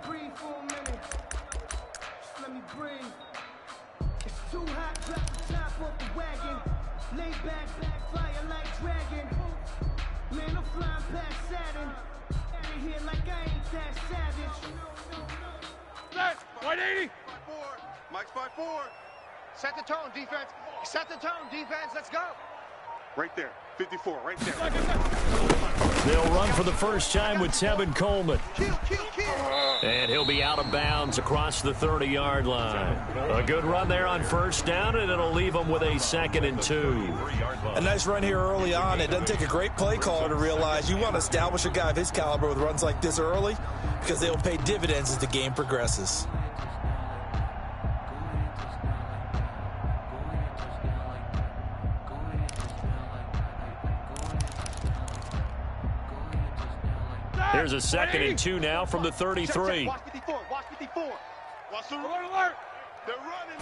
Breathe for a minute. Just let me breathe. It's too hot, drop the top off the wagon. Lay back, fire like dragon. Man, I'm flying past Saturn. Out of here like I ain't that savage. Set, 180. Mike's 5-4. Set the tone, defense. Set the tone, defense. Let's go. Right there, 54, right there. They'll run for the first time with Tevin Coleman. Kill. And he'll be out of bounds across the 30-yard line. A good run there on first down, and it'll leave them with a 2nd and 2. A nice run here early on. It doesn't take a great play caller to realize you want to establish a guy of his caliber with runs like this early because they will pay dividends as the game progresses. There's a 2nd and 2 now from the 33. Watch 54. Watch 54. Watch the Alert, alert. They're running.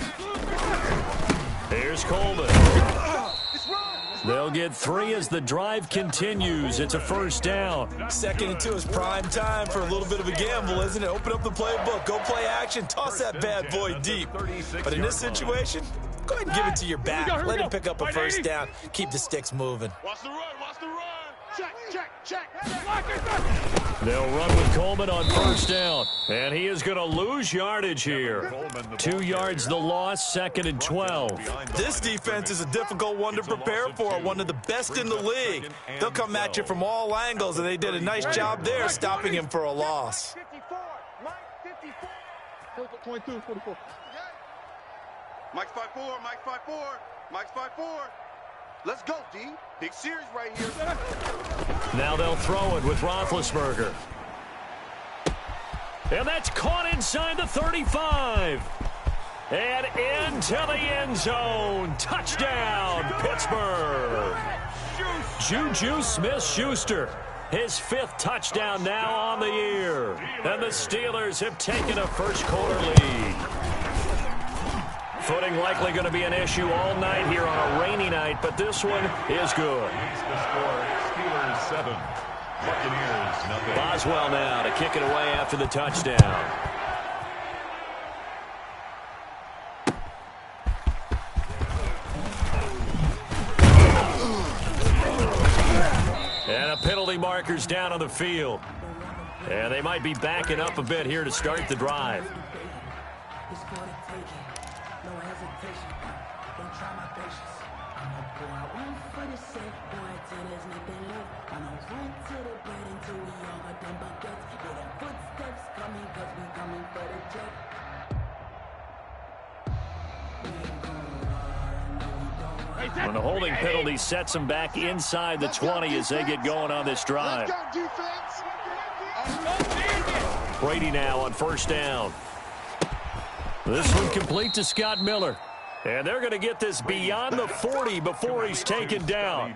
Here's Coleman. Let's run. They'll get 3 as the drive continues. It's a first down. 2nd and 2 is prime time for a little bit of a gamble, isn't it? Open up the playbook, go play action, toss that bad boy deep. But in this situation, go ahead and give it to your back. Let him pick up a first down. Keep the sticks moving. Watch the run. Watch the run. Check. They'll run with Coleman on first down. And he is going to lose yardage here. 2 yards the loss, 2nd and 12. This defense is a difficult one to prepare for, one of the best in the league. They'll come at you from all angles, and they did a nice job there stopping him for a loss. 54. Mike, 54. 22, 44. Mike's 5-4. Mike's 5-4. Mike's 5-4. Let's go, D. Big series right here. Now they'll throw it with Roethlisberger. And that's caught inside the 35. And into the end zone. Touchdown, Pittsburgh. Juju Smith-Schuster. His 5th touchdown now on the year. And the Steelers have taken a first-quarter lead. Footing likely going to be an issue all night here on a rainy night, but this one is good. The score, Steelers 7, Buccaneers 0. Boswell now to kick it away after the touchdown. And a penalty marker's down on the field. And they might be backing up a bit here to start the drive. When the holding penalty sets them back inside the 20 as they get going on this drive. Brady now on first down. This one complete to Scott Miller. And they're going to get this beyond the 40 before he's taken down.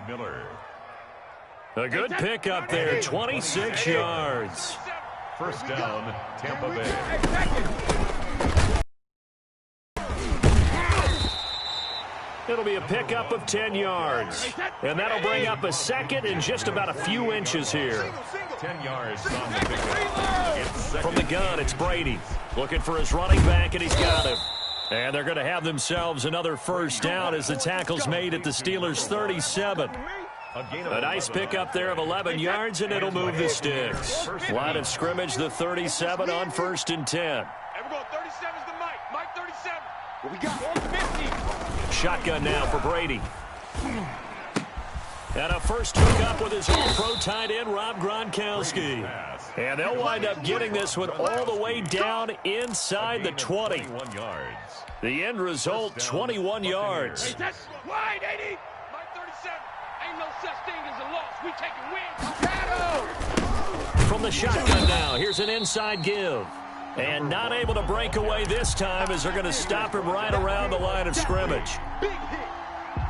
A good pickup there, 26 yards. First down, Tampa Bay. It'll be a pickup of 10 yards. And that'll bring up a 2nd and just about a few inches here. 10 yards on the pickup. From the gun, it's Brady. Looking for his running back, and he's got him. And they're going to have themselves another first down as the tackle's made at the Steelers' 37. A nice pickup there of 11 yards, and it'll move the sticks. Line of scrimmage, the 37 on 1st and 10. And we're going 37's the Mike. Mike 37. What we got? 50. Shotgun now for Brady. And a first hookup with his all-pro tight end, Rob Gronkowski. And they'll wind up getting this one all the way down inside the 20. 21 yards. The end result, 21 yards. Hey, that's wide, 80. Mike 37. Ain't no such thing as a loss. We taking wins. From the shotgun now, here's an inside give. And not able to break away this time as they're going to stop him right around the line of scrimmage.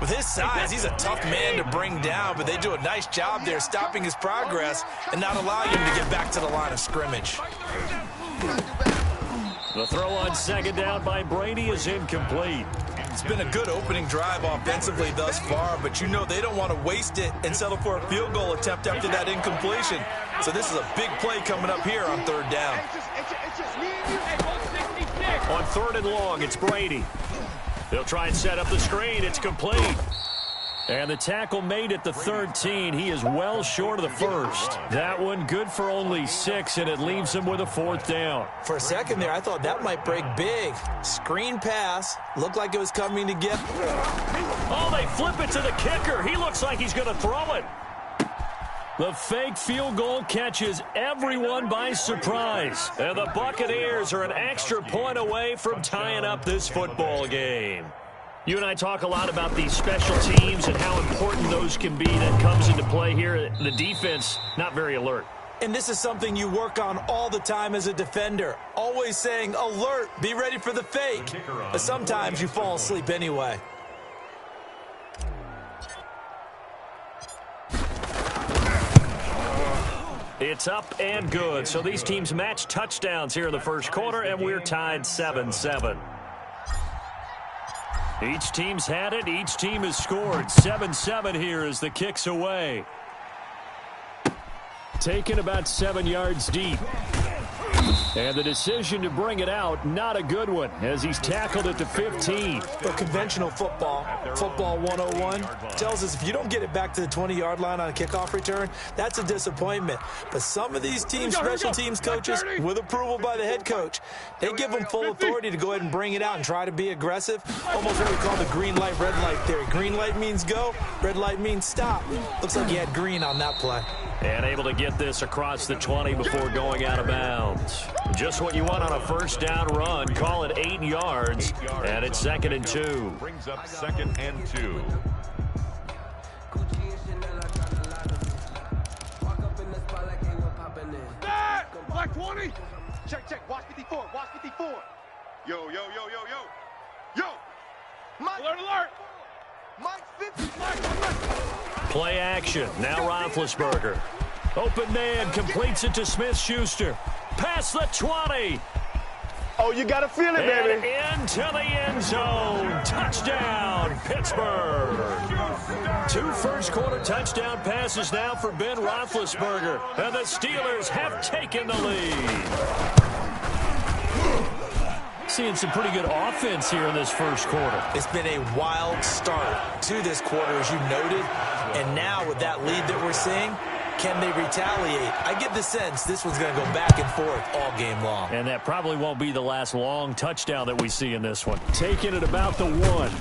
With his size, he's a tough man to bring down, but they do a nice job there stopping his progress and not allowing him to get back to the line of scrimmage. The throw on 2nd down by Brady is incomplete. It's been a good opening drive offensively thus far, but you know they don't want to waste it and settle for a field goal attempt after that incompletion. So this is a big play coming up here on third down. On third and long, it's Brady. They'll try and set up the screen. It's complete. And the tackle made at the 13. He is well short of the first. That one good for only 6, and it leaves him with a fourth down. For a second there, I thought that might break big. Screen pass. Looked like it was coming together. Oh, they flip it to the kicker. He looks like he's going to throw it. The fake field goal catches everyone by surprise. And the Buccaneers are an extra point away from tying up this football game. You and I talk a lot about these special teams and how important those can be. That comes into play here. The defense, not very alert. And this is something you work on all the time as a defender. Always saying, alert, be ready for the fake. But sometimes you fall asleep anyway. It's up and good. So these teams match touchdowns here in the first quarter, and we're tied 7-7. Each team's had it. Each team has scored. 7-7 here as the kick's away. Taken about 7 yards deep. And the decision to bring it out, not a good one, as he's tackled at the 15. But conventional football 101, tells us if you don't get it back to the 20-yard line on a kickoff return, that's a disappointment. But some of these teams, special teams coaches, with approval by the head coach, they give them full authority to go ahead and bring it out and try to be aggressive. Almost what we call the green light, red light theory. Green light means go, red light means stop. Looks like he had green on that play. And able to get this across the 20 before going out of bounds. Just what you want on a first down run. Call it 8 yards, and it's 2nd and 2. Brings up 2nd and 2. Black 20. Check. Watch 54. Watch 54. Yo. Yo. Mike. Alert. Mike 50. Play action. Now Roethlisberger. Open man completes it to Smith-Schuster. Past the 20. Oh, you got to feel it, And baby. into the end zone. Touchdown, Pittsburgh. 2 first-quarter touchdown passes now for Ben Roethlisberger. And the Steelers have taken the lead. Seeing some pretty good offense here in this first quarter. It's been a wild start to this quarter, as you noted. And now with that lead that we're seeing, can they retaliate? I get the sense this one's going to go back and forth all game long. And that probably won't be the last long touchdown that we see in this one. Taking it about the 1.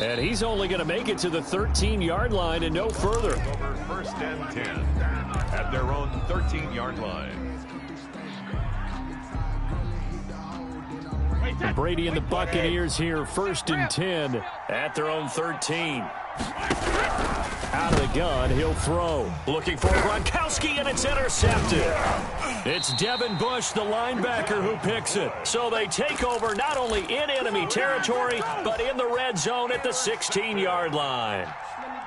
And he's only going to make it to the 13-yard line and no further. Over 1st and 10 at their own 13-yard line. And Brady and the Buccaneers here 1st and 10 at their own 13. Out of the gun, he'll throw. Looking for Gronkowski, and it's intercepted. It's Devin Bush, the linebacker, who picks it. So they take over not only in enemy territory, but in the red zone at the 16-yard line.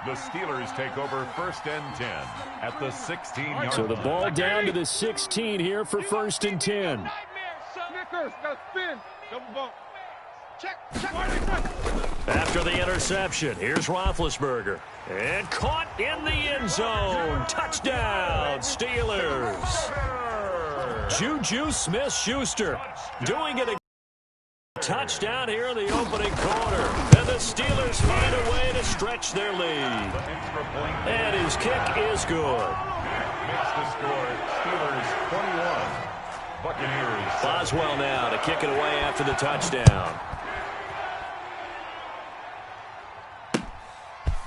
The Steelers take over 1st and 10 at the 16-yard line. So the ball down to the 16 here for 1st and 10. Snickers, got spin. Double bump. Check. After the interception, here's Roethlisberger. And caught in the end zone. Touchdown, Steelers. Juju Smith-Schuster doing it again. Touchdown here in the opening quarter. And the Steelers find a way to stretch their lead. And his kick is good. Makes the score Steelers 21. Buccaneers. Boswell now to kick it away after the touchdown.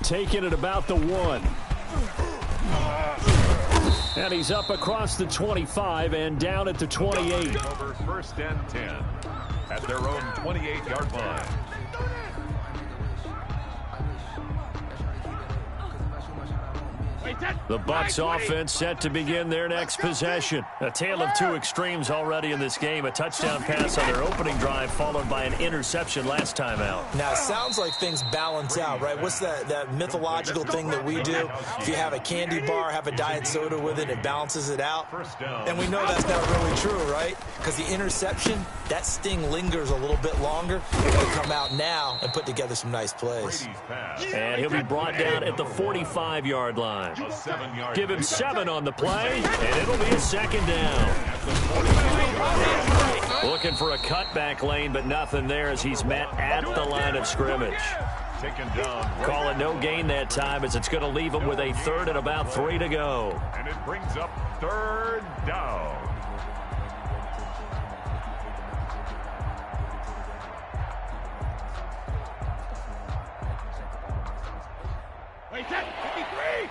Taking it about the 1. And he's up across the 25 and down at the 28. Over 1st and 10 at their own 28-yard line. The Bucs offense set to begin their next possession. A tale of two extremes already in this game. A touchdown pass on their opening drive followed by an interception last time out. Now, it sounds like things balance out, right? What's that mythological thing that we do? If you have a candy bar, have a diet soda with it, it balances it out. And we know that's not really true, right? Because the interception, that sting lingers a little bit longer. They're going to come out now and put together some nice plays. And he'll be brought down at the 45-yard line. Give him 7 on the play, and it'll be a second down. Looking for a cutback lane, but nothing there as he's met at the line of scrimmage. Call it no gain that time as it's going to leave him with a third and about 3 to go. And it brings up third down. Wait, that 53!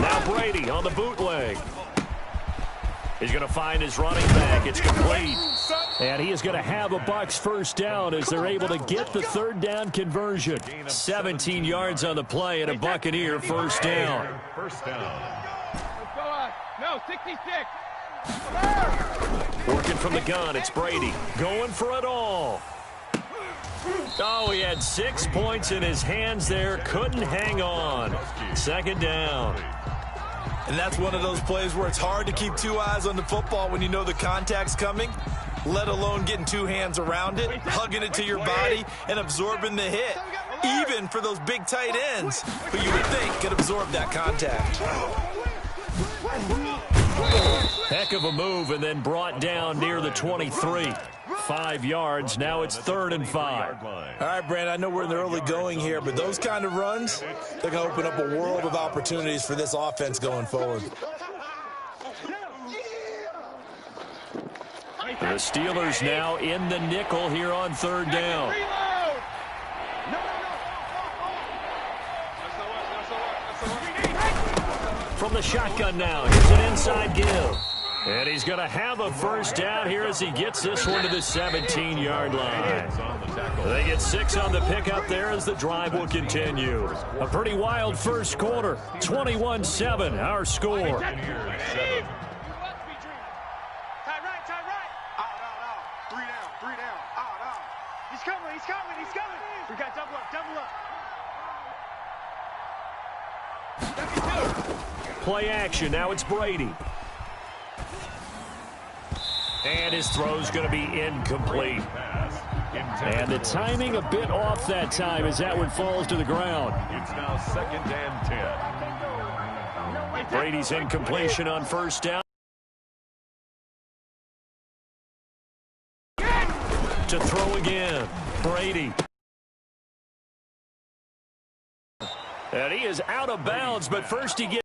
Now Brady on the bootleg. He's going to find his running back. It's complete. And he is going to have a Bucs first down as they're able to get the third down conversion. 17 yards on the play and a Buccaneer first down. First down. No, 66. Working from the gun, it's Brady. Going for it all. Oh, he had 6 points in his hands there. Couldn't hang on. Second down. And that's one of those plays where it's hard to keep 2 eyes on the football when you know the contact's coming, let alone getting 2 hands around it, hugging it to your body, and absorbing the hit, even for those big tight ends who you would think could absorb that contact. Heck of a move and then brought down near the 23. 5 yards. Now it's 3rd and 5. All right, Brandon, I know we're in the early going here, but those kind of runs, they're going to open up a world of opportunities for this offense going forward. The Steelers now in the nickel here on 3rd down. From the shotgun now, here's an inside give. And he's going to have a first down here as he gets this one to the 17-yard line. They get 6 on the pickup there as the drive will continue. A pretty wild first quarter. 21-7, our score. Tie right. 3 down. He's coming. We got double up. Play action, now it's Brady. And his throw's going to be incomplete. And the timing a bit off that time as that one falls to the ground. It's now 2nd and 10. Brady's incompletion on first down. To throw again. Brady. And he is out of bounds, but first he gets.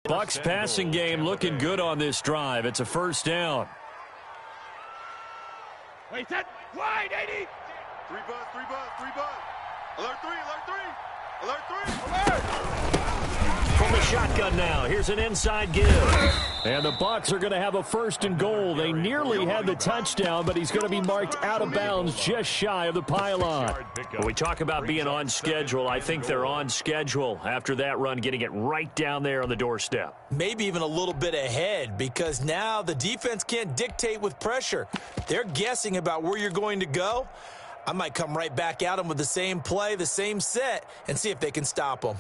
Bucs passing game looking good on this drive. It's a first down. Wait, that wide 80. 3 buzz. Alert 3. From the shotgun now, here's an inside give. And the Bucs are going to have a 1st and goal. They nearly had the touchdown, but he's going to be marked out of bounds just shy of the pylon. When we talk about being on schedule, I think they're on schedule after that run, getting it right down there on the doorstep. Maybe even a little bit ahead because now the defense can't dictate with pressure. They're guessing about where you're going to go. I might come right back at them with the same play, the same set, and see if they can stop them.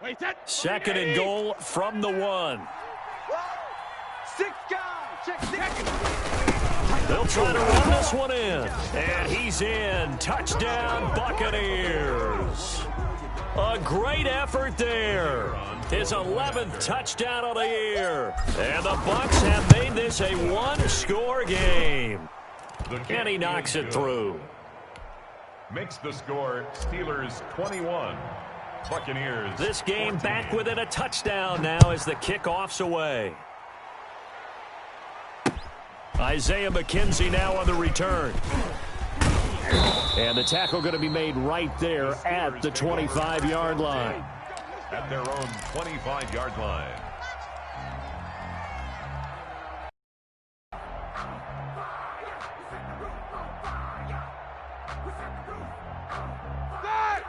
Wait, that 2nd and goal from the 1. 6 guys. Check 6. They'll try to run this one in. And he's in. Touchdown, Buccaneers. A great effort there. His 11th touchdown of the year. And the Bucs have made this a 1-score game. And he knocks it through. Makes the score Steelers 21. Buccaneers. This game 14. back within a touchdown now as the kickoff's away. Isaiah McKenzie now on the return. And the tackle going to be made right there at the 25-yard line. At their own 25-yard line.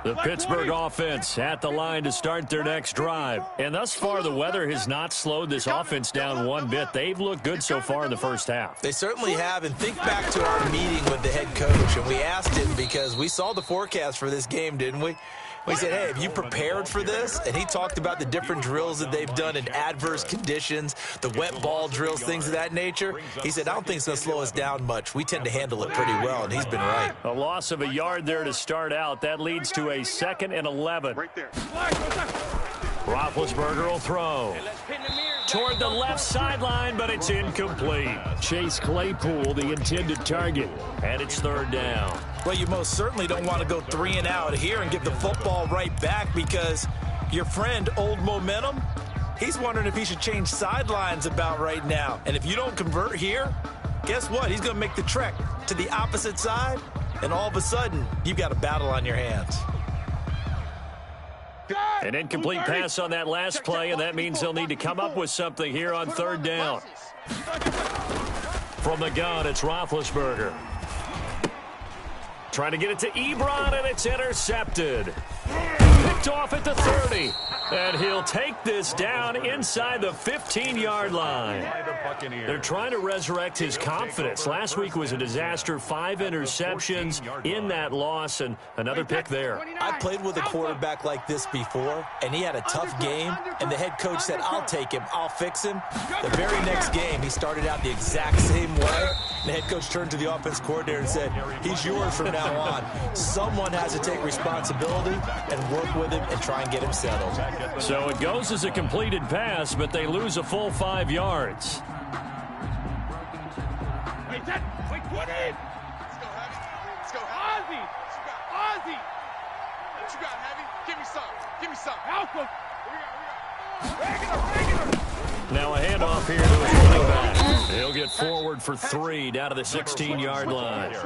The Pittsburgh offense at the line to start their next drive. And thus far, the weather has not slowed this offense down one bit. They've looked good so far in the first half. They certainly have. And think back to our meeting with the head coach. And we asked him, because we saw the forecast for this game, didn't we? We said, hey, have you prepared for this? And he talked about the different drills that they've done in adverse conditions, the wet ball drills, things of that nature. He said, I don't think it's going to slow us down much. We tend to handle it pretty well, and he's been right. A loss of a yard there to start out. That leads to a 2nd and 11. Right there. Roethlisberger will throw. Toward the left sideline, but it's incomplete. Chase Claypool, the intended target, and it's 3rd down. Well, you most certainly don't want to go 3 and out here and give the football right back, because your friend, Old Momentum, he's wondering if he should change sidelines about right now. And if you don't convert here, guess what? He's going to make the trek to the opposite side, and all of a sudden, you've got a battle on your hands. An incomplete pass on that last play, and that means they'll need to come up with something here on 3rd down. From the gun, it's Roethlisberger. Trying to get it to Ebron, and it's intercepted. Picked off at the 30. And he'll take this down inside the 15-yard line. They're trying to resurrect his confidence. Last week was a disaster. 5 interceptions in that loss, and another pick there. I played with a quarterback like this before, and he had a tough game, and the head coach said, I'll take him, I'll fix him. The very next game, he started out the exact same way. The head coach turned to the offense coordinator and said, he's yours from now on. Someone has to take responsibility and work with him and try and get him settled. So it goes as a completed pass, but they lose a full 5 yards. Wait, what in? Let's go, Heavy. Let's go, Heavy. Ozzy! What you got, Heavy? Give me some. Give me some. Malcolm! Now a handoff here to the running back. He'll get forward for 3 down to the 16-yard line.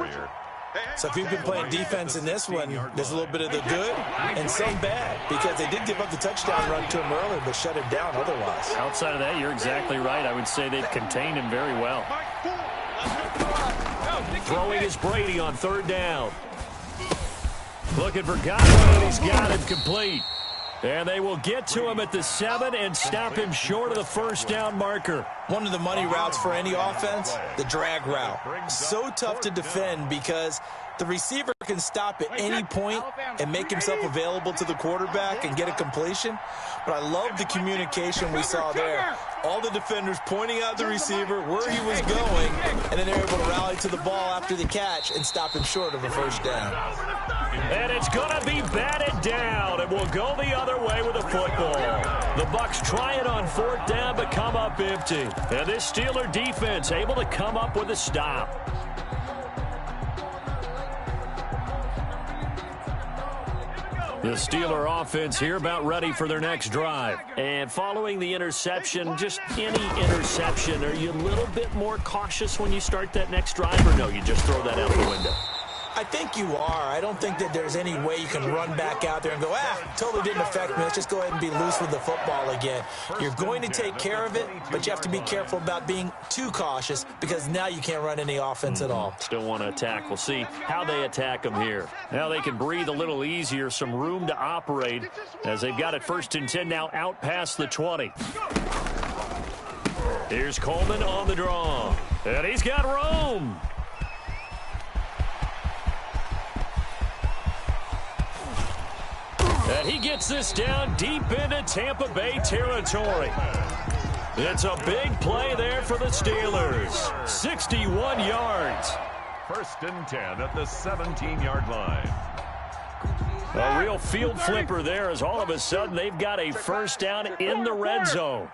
So if you've been playing defense in this one, there's a little bit of the good and some bad, because they did give up the touchdown run to him earlier, but shut him down otherwise. Outside of that, you're exactly right. I would say they've contained him very well. Throwing is Brady on 3rd down. Looking for Godwin, and he's got him complete. And they will get to him at the 7 and stop him short of the 1st down marker. One of the money routes for any offense, the drag route. So tough to defend because the receiver can stop at any point and make himself available to the quarterback and get a completion. But I love the communication we saw there. All the defenders pointing out the receiver, where he was going, and then they're able to rally to the ball after the catch and stop him short of a 1st down. And it's going to be batted down, and we'll go the other way with the football. The Bucs try it on 4th down, but come up empty. And this Steeler defense able to come up with a stop. The Steeler offense here about ready for their next drive. And following the interception, just any interception, are you a little bit more cautious when you start that next drive, or no, you just throw that out the window? I think you are. I don't think that there's any way you can run back out there and go, totally didn't affect me. Let's just go ahead and be loose with the football again. You're going to take care of it, but you have to be careful about being too cautious, because now you can't run any offense at all. Still want to attack. We'll see how they attack them here. Now they can breathe a little easier, some room to operate as they've got it 1st and 10 now out past the 20. Here's Coleman on the draw, and he's got room. And he gets this down deep into Tampa Bay territory. It's a big play there for the Steelers. 61 yards. 1st and 10 at the 17-yard line. A real field flipper there, as all of a sudden they've got a 1st down in the red zone.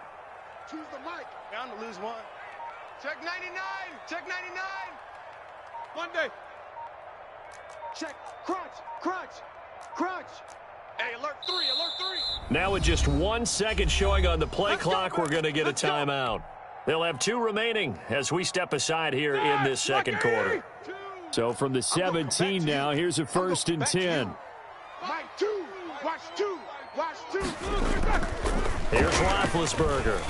Choose the mic. Down to lose 1. Check 99. Check 99. Monday. Check. Crunch. Crunch. Crunch. Hey, alert 3. Alert 3. Now with just 1 second showing on the play clock, we're going to get a timeout. They'll have 2 remaining as we step aside here in this 2nd quarter. So from the 17 now, here's a 1st and 10. Mike 2. Watch 2. Watch 2. Here's Roethlisberger.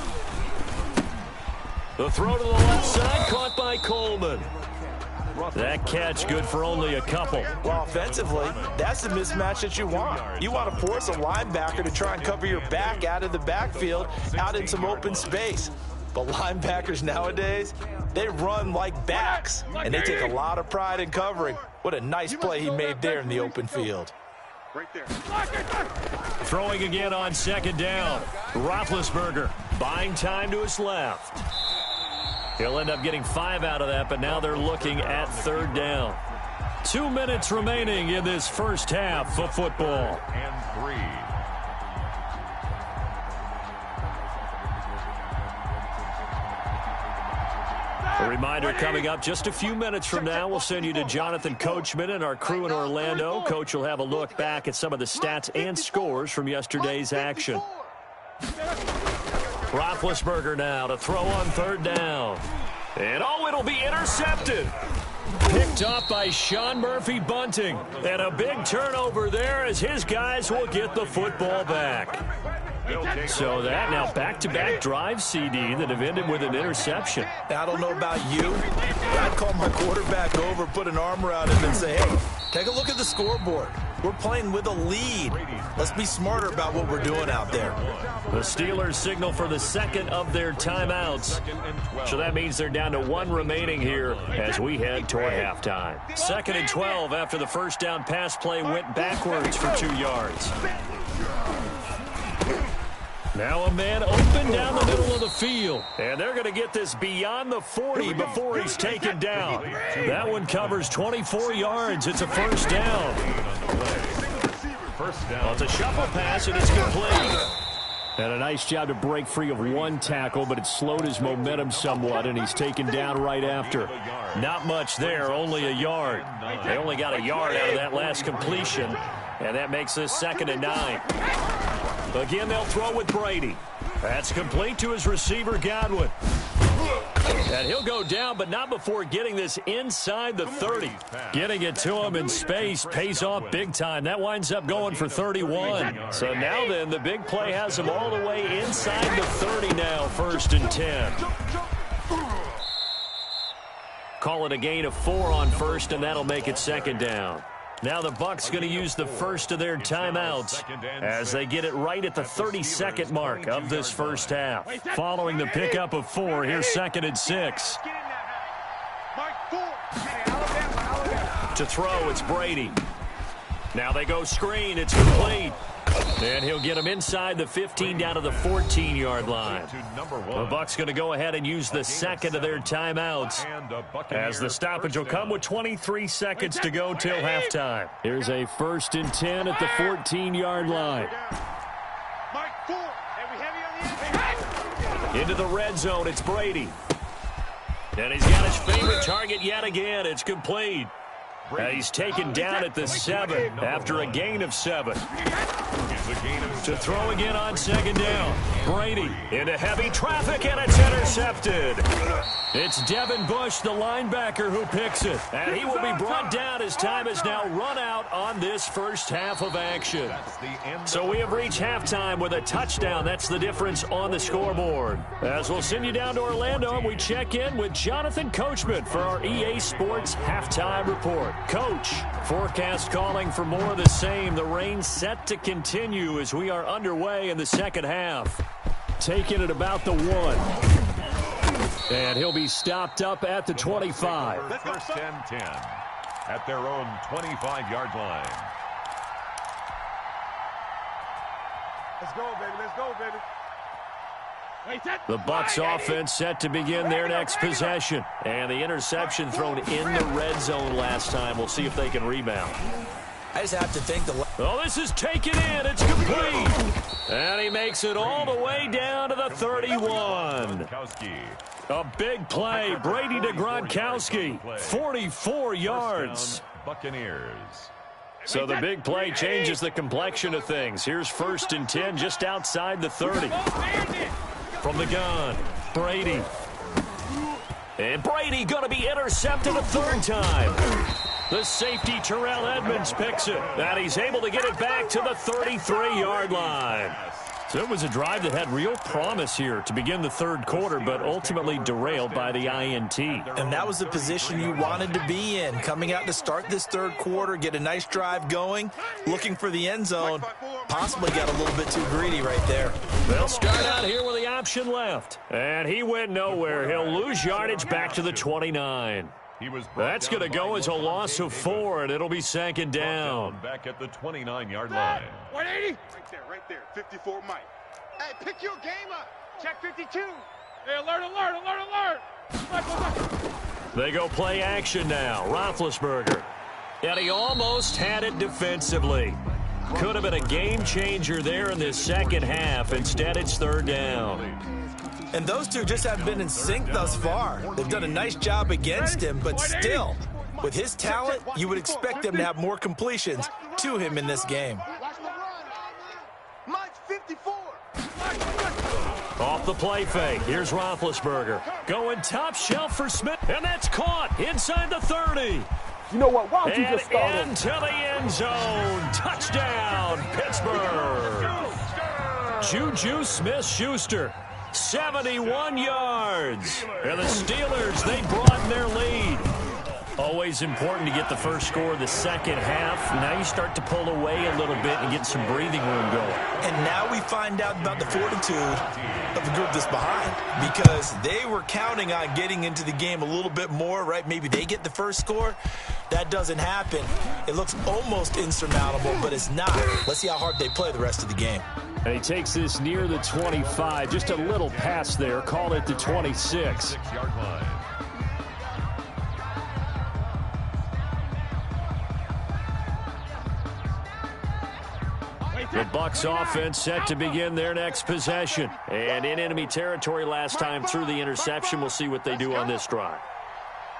The throw to the left side, caught by Coleman. That catch good for only a couple. Well, offensively, that's the mismatch that you want. You want to force a linebacker to try and cover your back out of the backfield, out in some open space. But linebackers nowadays, they run like backs, and they take a lot of pride in covering. What a nice play he made there in the open field. Right there. Throwing again on second down. Roethlisberger buying time to his left. He'll end up getting 5 out of that, but now they're looking at third down. 2 minutes remaining in this first half of football. And 3. A reminder coming up just a few minutes from now, we'll send you to Jonathan Coachman and our crew in Orlando. Coach will have a look back at some of the stats and scores from yesterday's action. Roethlisberger now to throw on third down. And it'll be intercepted. Picked off by Sean Murphy-Bunting. And a big turnover there as his guys will get the football back. So that now back-to-back drive, CD, that have ended with an interception. I don't know about you, but I'd call my quarterback over, put an arm around him and say, hey, take a look at the scoreboard. We're playing with a lead. Let's be smarter about what we're doing out there. The Steelers signal for the second of their timeouts. So that means they're down to 1 remaining here as we head toward halftime. 2nd and 12 after the first down pass play went backwards for 2 yards. Now a man open down the middle of the field. And they're going to get this beyond the 40 before he's taken down. That one covers 24 yards. It's a first down. Well, it's a shuffle pass, and it's complete. And a nice job to break free of 1 tackle, but it slowed his momentum somewhat, and he's taken down right after. Not much there, only a yard. They only got a yard out of that last completion, and that makes this 2nd and 9. Again, they'll throw with Brady. That's complete to his receiver, Godwin. And he'll go down, but not before getting this inside the 30. Getting it to him in space pays off big time. That winds up going for 31. So now then, the big play has him all the way inside the 30 now, 1st and 10. Call it a gain of 4 on 1st, and that'll make it 2nd down. Now the Bucs going to use the first of their timeouts as they get it right at the 32nd mark of this first half. Following the pickup of 4, here's 2nd and 6. To throw, it's Brady. Now they go screen, it's complete. And he'll get him inside the 15 down to the 14-yard line. The Bucs going to go ahead and use the second of their timeouts as the stoppage will come with 23 seconds to go till halftime. Here's a 1st and 10 at the 14-yard line. Into the red zone, it's Brady. And he's got his favorite target yet again. It's complete. He's taken down at the 7 after a gain of 7. To throw again on 2nd down. Brady into heavy traffic, and it's intercepted. It's Devin Bush, the linebacker, who picks it. And he will be brought down as time has now run out on this first half of action. So we have reached halftime with a touchdown. That's the difference on the scoreboard. As we'll send you down to Orlando, and we check in with Jonathan Coachman for our EA Sports Halftime Report. Coach, forecast calling for more of the same. The rain set to continue as we are underway in the second half. Taking it about the 1. And he'll be stopped up at the 25. 1st and 10 at their own 25-yard line. Let's go, baby. Let's go, baby. The Bucs offense set to begin their next possession. And the interception thrown in the red zone last time. We'll see if they can rebound. I just have to think Oh, this is taken in. It's complete. And he makes it all the way down to the 31. A big play. Brady to Gronkowski. 44 yards. Buccaneers. So the big play changes the complexion of things. Here's 1st and 10 just outside the 30. From the gun, Brady. And Brady going to be intercepted a 3rd time. The safety, Terrell Edmonds, picks it. And he's able to get it back to the 33-yard line. So it was a drive that had real promise here to begin the third quarter, but ultimately derailed by the INT. And that was the position you wanted to be in, coming out to start this third quarter, get a nice drive going, looking for the end zone. Possibly got a little bit too greedy right there. They'll start out here with the option left. And he went nowhere. He'll lose yardage back to the 29. That's going to go as a loss of 4, and it'll be second down. Back at the 29-yard line. 180. Right there. 54 Mike. Hey, pick your game up. Check 52. Hey, alert. They go play action now. Roethlisberger. And he almost had it defensively. Could have been a game changer there in this second half. Instead, it's third down. And those two just haven't been in sync thus far. They've done a nice job against him, but still, with his talent, you would expect them to have more completions to him in this game. Mike's 54. Off the play fake. Here's Roethlisberger. Going top shelf for Smith. And that's caught inside the 30. You know what? Why don't you And just start it? into the end zone. Touchdown, Pittsburgh. Juju Smith-Schuster. 71 yards. And the Steelers, they broaden their lead. Always important to get the first score of the second half. Now you start to pull away a little bit and get some breathing room going. And now we find out about the fortitude of the group that's behind, because they were counting on getting into the game a little bit more, right? Maybe they get the first score. That doesn't happen. It looks almost insurmountable, but it's not. Let's see how hard they play the rest of the game. And he takes this near the 25. Just a little pass there. Call it the 26. 6-yard line. The Bucs offense set to begin their next possession. And in enemy territory last time through the interception. We'll see what they do on this drive.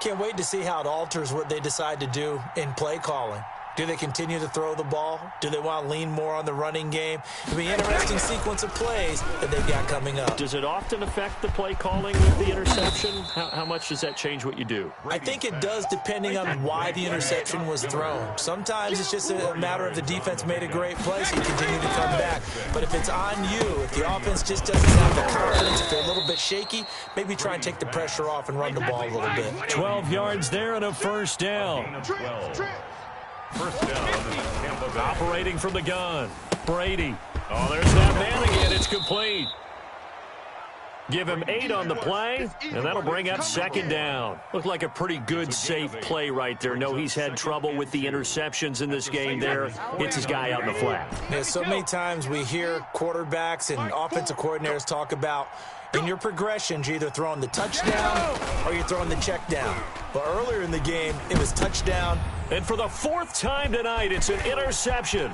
Can't wait to see how it alters what they decide to do in play calling. Do they continue to throw the ball? Do they want to lean more on the running game? It'll be an interesting sequence of plays that they've got coming up. Does it often affect the play calling with the interception? How much does that change what you do? I think it does, depending on why the interception was thrown. Sometimes it's just a matter of the defense made a great play, so you continue to come back. But if it's on you, if the offense just doesn't have the confidence, if they're a little bit shaky, maybe try and take the pressure off and run the ball a little bit. 12 yards there and a first down. First down. Operating from the gun. Brady. Oh, there's that man again. It's complete. Give him 8 on the play, and that'll bring up second down. Looked like a pretty good, safe play right there. No, he's had trouble with the interceptions in this game there. Hits his guy out in the flat. Yeah, so many times we hear quarterbacks and offensive coordinators talk about in your progressions, you're either throwing the touchdown or you're throwing the check down. But earlier in the game, it was touchdown. And for the 4th time tonight, it's an interception.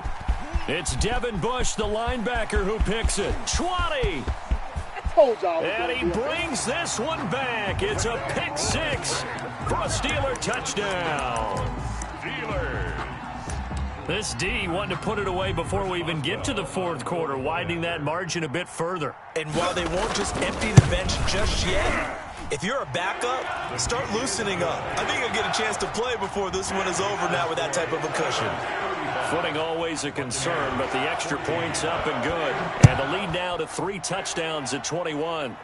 It's Devin Bush, the linebacker, who picks it. 20. And he brings this one back. It's a pick 6 for a Steeler touchdown. Steelers. This D wanting to put it away before we even get to the 4th quarter, widening that margin a bit further. And while they won't just empty the bench just yet, if you're a backup, start loosening up. I think you'll get a chance to play before this one is over now with that type of a cushion. Footing always a concern, but the extra point's up and good. And the lead now to 3 touchdowns at 21.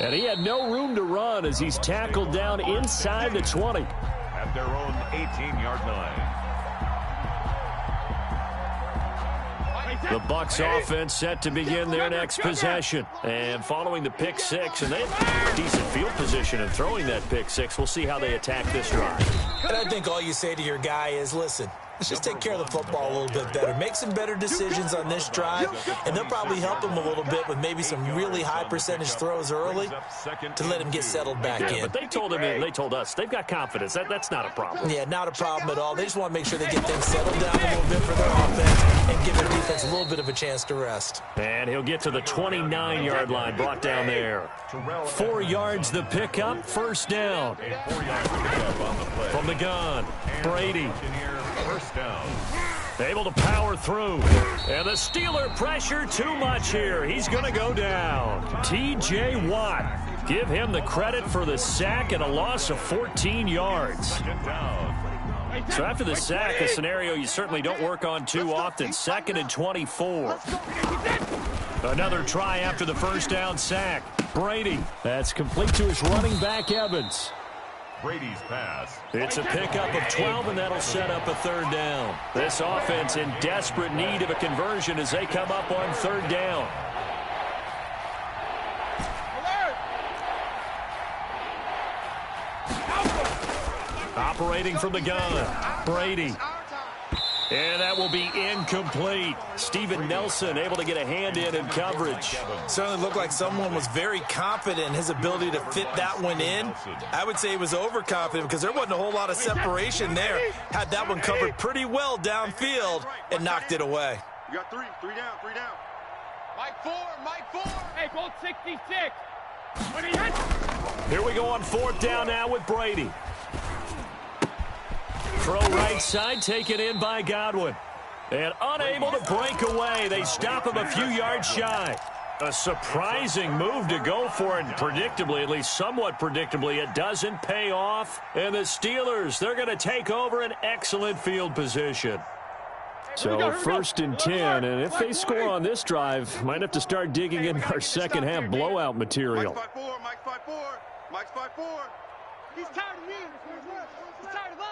And he had no room to run as he's tackled down inside the 20. At their own 18-yard line. The Bucs offense set to begin their next possession. And following the pick 6, and they have decent field position in throwing that pick 6. We'll see how they attack this drive. And I think all you say to your guy is, listen, let's just take care of the football a little bit better. Make some better decisions on this drive, and they'll probably help him a little bit with maybe some really high percentage throws early to let him get settled back in. But they told him, and they told us, they've got confidence. That's not a problem. Yeah, not a problem at all. They just want to make sure they get things settled down a little bit for their offense and give their defense a little bit of a chance to rest. And he'll get to the 29-yard line, brought down there. 4 yards the pickup, first down. From the gun, Brady. First down. Able to power through. And the Steeler pressure too much here. He's going to go down. T.J. Watt. Give him the credit for the sack and a loss of 14 yards. Second down. So after the sack, a scenario you certainly don't work on too often. 2nd and 24. Another try after the first down sack. Brady. That's complete to his running back, Evans. Brady's pass. It's a pickup of 12, and that'll set up a 3rd down. This offense in desperate need of a conversion as they come up on 3rd down. Operating from the gun, Brady. And that will be incomplete. Steven Nelson able to get a hand in coverage. Certainly looked like someone was very confident in his ability to fit that one in. I would say he was overconfident because there wasn't a whole lot of separation there. Had that one covered pretty well downfield and knocked it away. You got three down. Mike 4. Hey, goal 66. Here we go on 4th down now with Brady. Throw right side, taken in by Godwin. And unable to break away. They stop him a few yards shy. A surprising move to go for it. Predictably, at least somewhat predictably, it doesn't pay off. And the Steelers, they're going to take over an excellent field position. So 1st and 10, and if they score on this drive, might have to start digging in our second half blowout material. Mike 5-4. He's tired of me. He's tired of us.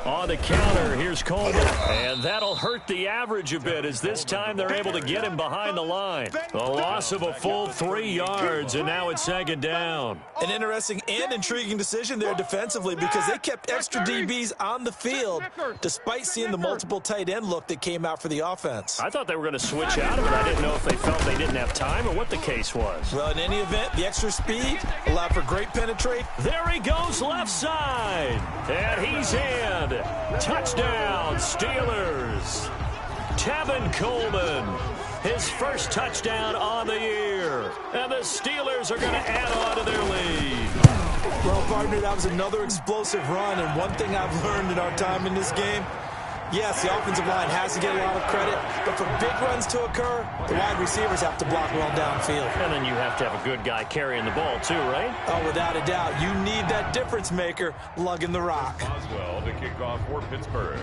On the counter, here's Coleman. And that'll hurt the average a bit as this time they're able to get him behind the line. A loss of a full 3 yards, and now it's 2nd down. An interesting and intriguing decision there defensively because they kept extra DBs on the field despite seeing the multiple tight end look that came out for the offense. I thought they were going to switch out of it. I didn't know if they felt they didn't have time or what the case was. Well, in any event, the extra speed allowed for great penetration. There he goes left side. And he's in. Touchdown, Steelers. Tevin Coleman, his first touchdown on the year. And the Steelers are going to add on to their lead. Well, partner, that was another explosive run. And one thing I've learned in our time in this game, yes, the offensive line has to get a lot of credit, but for big runs to occur, the wide receivers have to block well downfield. And then you have to have a good guy carrying the ball too, right? Oh, without a doubt. You need that difference maker lugging the rock. Boswell to kick off for Pittsburgh.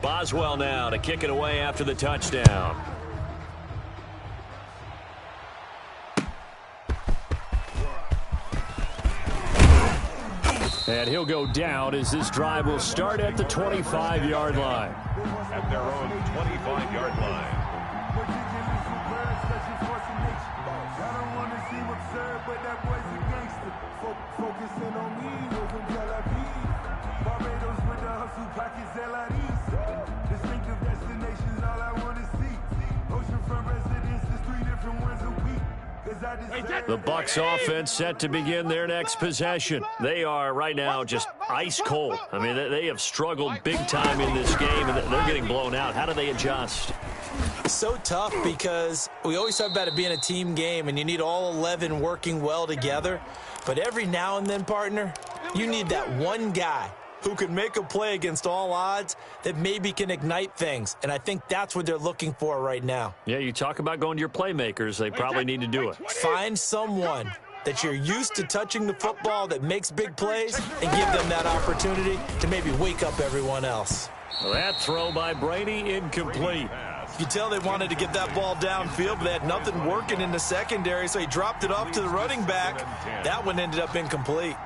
Boswell now to kick it away after the touchdown. And he'll go down as this drive will start at the 25-yard line. At their own 25-yard line. The Bucs offense set to begin their next possession. They are right now just ice cold. I mean, they have struggled big time in this game, and they're getting blown out. How do they adjust? So tough because we always talk about it being a team game, and you need all 11 working well together. But every now and then, partner, you need that one guy who can make a play against all odds that maybe can ignite things. And I think that's what they're looking for right now. Yeah, you talk about going to your playmakers. They probably need to do it. Find someone that you're used to touching the football that makes big plays and give them that opportunity to maybe wake up everyone else. That throw by Brady incomplete. You could tell they wanted to get that ball downfield, but they had nothing working in the secondary, so he dropped it off to the running back. That one ended up incomplete.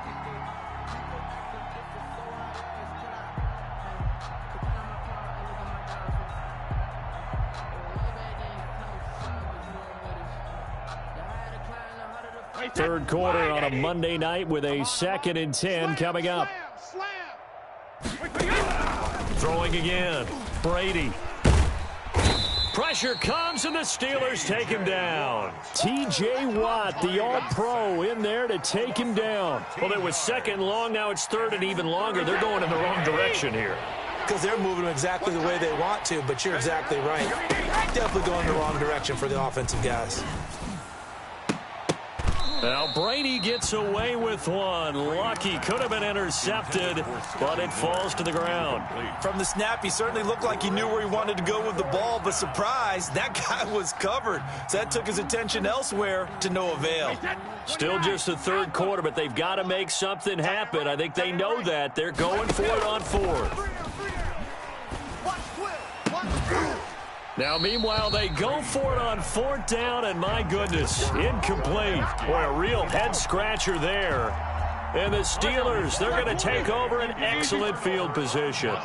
Third quarter on a Monday night with a 2nd and 10 coming up. Throwing again. Brady. Pressure comes, and the Steelers take him down. T.J. Watt, the All-Pro, in there to take him down. Well, it was 2nd and long. Now it's 3rd and even longer. They're going in the wrong direction here. Because they're moving exactly the way they want to, but you're exactly right. Definitely going in the wrong direction for the offensive guys. Now Brady gets away with one. Lucky, could have been intercepted, but it falls to the ground. From the snap, he certainly looked like he knew where he wanted to go with the ball, but surprise, that guy was covered. So that took his attention elsewhere to no avail. Still just the third quarter, but they've got to make something happen. I think they know that. They're going for it on fourth. Now, meanwhile, they go for it on fourth down, and my goodness, incomplete. Boy, a real head-scratcher there. And the Steelers, they're going to take over an excellent field position.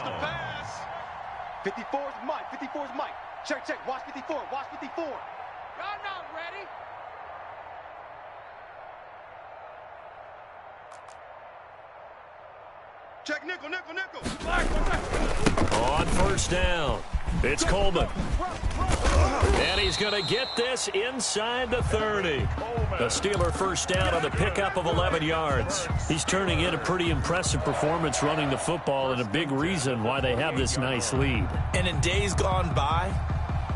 54 is Mike. 54 is Mike. Check, check. Watch 54. Watch 54. Y'all not ready. Check nickel, nickel, nickel. On first down, it's Coleman. And he's going to get this inside the 30. A Steeler first down on the pickup of 11 yards. He's turning in a pretty impressive performance running the football, and a big reason why they have this nice lead. And in days gone by,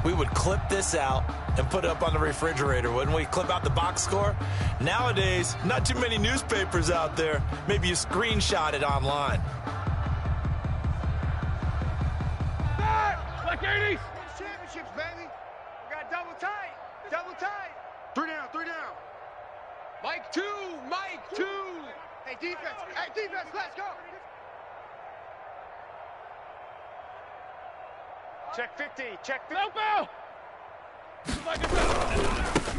we would clip this out and put it up on the refrigerator, wouldn't we? Clip out the box score. Nowadays, not too many newspapers out there. Maybe you screenshot it online. Like 80s. Championships, baby. We got double tight. Double tight. 3 down, 3 down. Mike 2. Mike 2. Hey, defense. Hey, defense. Let's go. Check 50. Check 50. Elbow.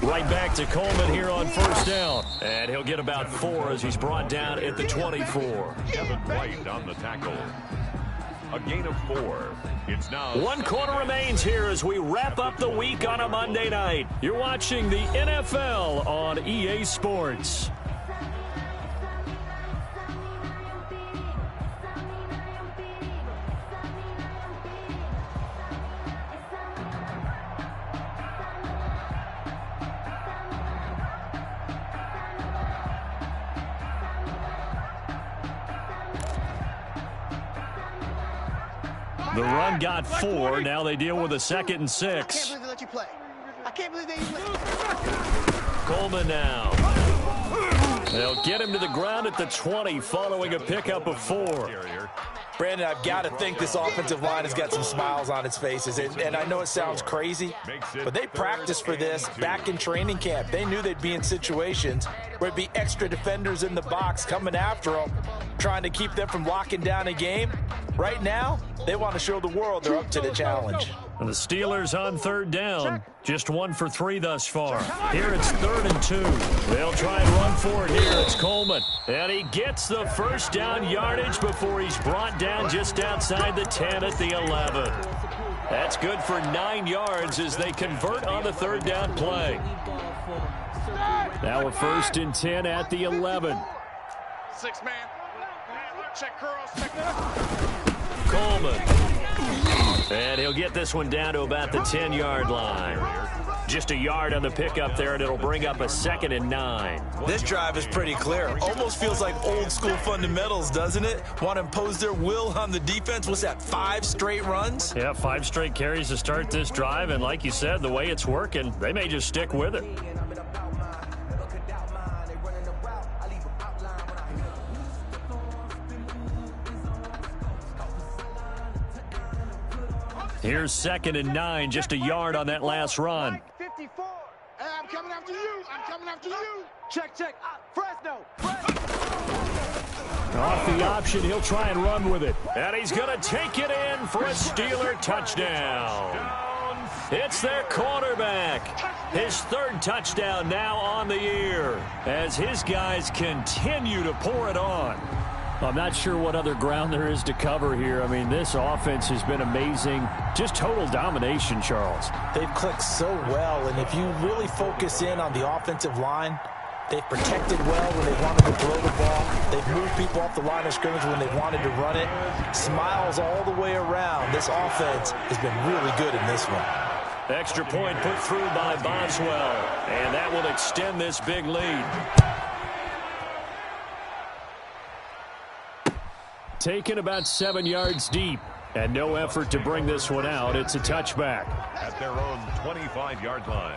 Right back to Coleman here on first down. And he'll get about 4 as he's brought down at the 24. Kevin White on the tackle. A gain of 4. It's now 1 quarter remains here as we wrap up the week on a Monday night. You're watching the NFL on EA Sports. The run got 4. Now they deal with a 2nd and 6. I can't believe they let you play. I can't believe they even let you. Coleman now. They'll get him to the ground at the 20 following a pickup of 4. Brandon, I've got to think this offensive line has got some smiles on its faces. And I know it sounds crazy, but they practiced for this back in training camp. They knew they'd be in situations where it'd be extra defenders in the box coming after them, trying to keep them from locking down a game. Right now, they want to show the world they're up to the challenge. And the Steelers on third down. Just 1 for 3 thus far. Here it's 3rd and 2. They'll try and run for it here. It's Coleman. And he gets the first down yardage before he's brought down just outside the 10 at the 11. That's good for 9 yards as they convert on the 3rd down play. Now we're 1st and 10 at the 11. 6-man. Check curls. Check Coleman. And he'll get this one down to about the 10-yard line. Just a yard on the pickup there, and it'll bring up a 2nd and 9. This drive is pretty clear. Almost feels like old school fundamentals, doesn't it? Want to impose their will on the defense. What's that, 5 straight runs? Yeah, 5 straight carries to start this drive, and like you said, the way it's working, they may just stick with it. Here's 2nd and 9, just a yard on that last run. 54. Hey, I'm coming after you. I'm coming after you. Check, check. Fresno. Off the option, he'll try and run with it. And he's going to take it in for a Steeler touchdown. It's their quarterback. His 3rd touchdown now on the year as his guys continue to pour it on. I'm not sure what other ground there is to cover here. I mean, this offense has been amazing. Just total domination, Charles. They've clicked so well, and if you really focus in on the offensive line, they've protected well when they wanted to throw the ball. They've moved people off the line of scrimmage when they wanted to run it. Smiles all the way around. This offense has been really good in this one. Extra point put through by Boswell, and that will extend this big lead. Taken about 7 yards deep, and no effort to bring this one out. It's a touchback. At their own 25-yard line.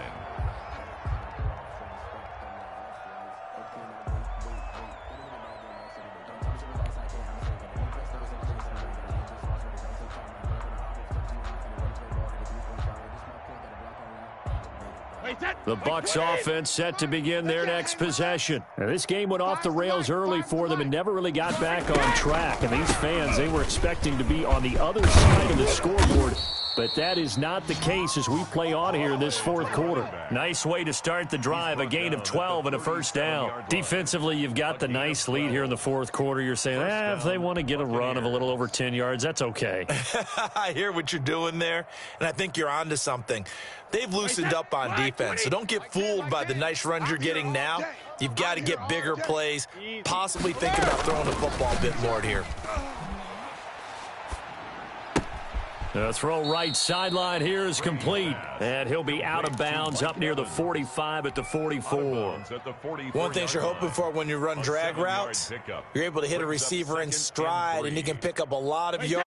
The Bucs offense set to begin their next possession. Now, this game went off the rails early for them and never really got back on track. And these fans, they were expecting to be on the other side of the scoreboard. But that is not the case as we play on here in this fourth quarter. Nice way to start the drive, a gain of 12 and a first down. Defensively, you've got the nice lead here in the fourth quarter. You're saying, if they want to get a run of a little over 10 yards, that's okay. I hear what you're doing there, and I think you're onto something. They've loosened up on defense, so don't get fooled by the nice runs you're getting now. You've got to get bigger plays, possibly think about throwing the football a bit more here. The throw right sideline here is complete. And he'll be out of bounds up near the 45 at the 44. One thing you're hoping for when you run drag routes, you're able to hit a receiver in stride, and he can pick up a lot of yards.